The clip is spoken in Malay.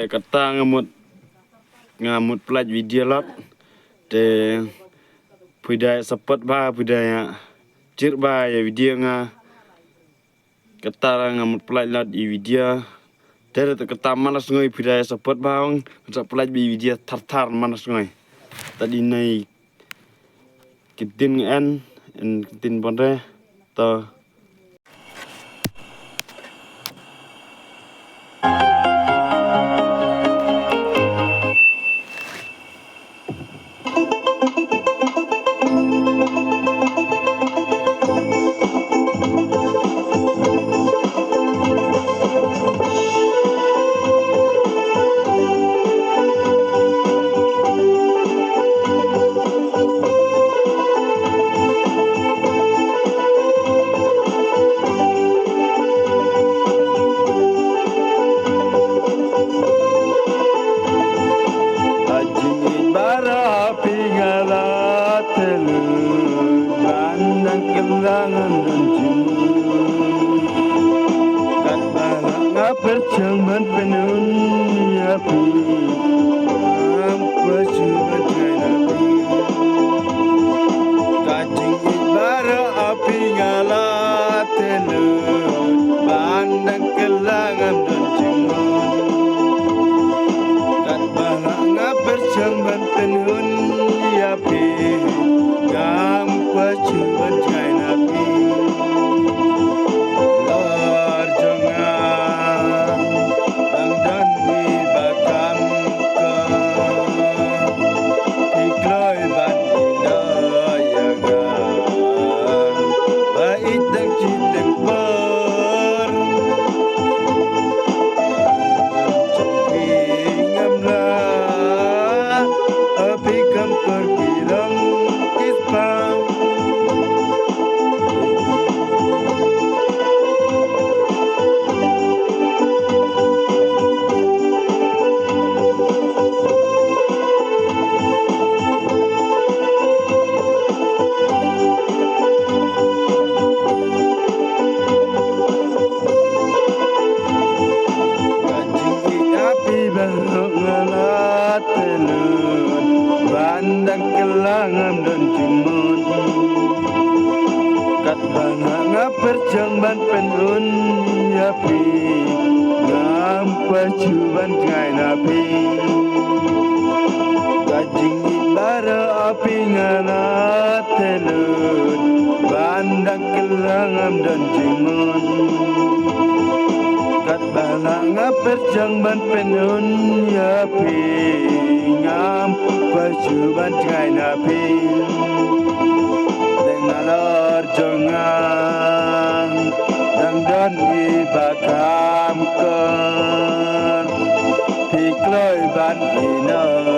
kata ngamut pelaj video lot de budaya sepet ba budaya cir ba ya video kata ngamut pelaj lot I video dari kata manas ngoi budaya sepet bang untuk pelaj bi video tar manas ngoi tadi nai kitin en kitin bonre to percamban penuh api ampa cuman nabi kacing bara api ngalat telut pandang kelangan dan jengun kat balanga percamban penuh api ampa cuman nabi bandang kelangan dan cuman kat banganga percamban penun api ngampa cuban ngai nabi kajing bara api ngana telut bandang kelangan dan cuman kat banganga percamban penun api ngam pacuban ngai nabi dengan orjongan dan ibakam kan pikloi ban ina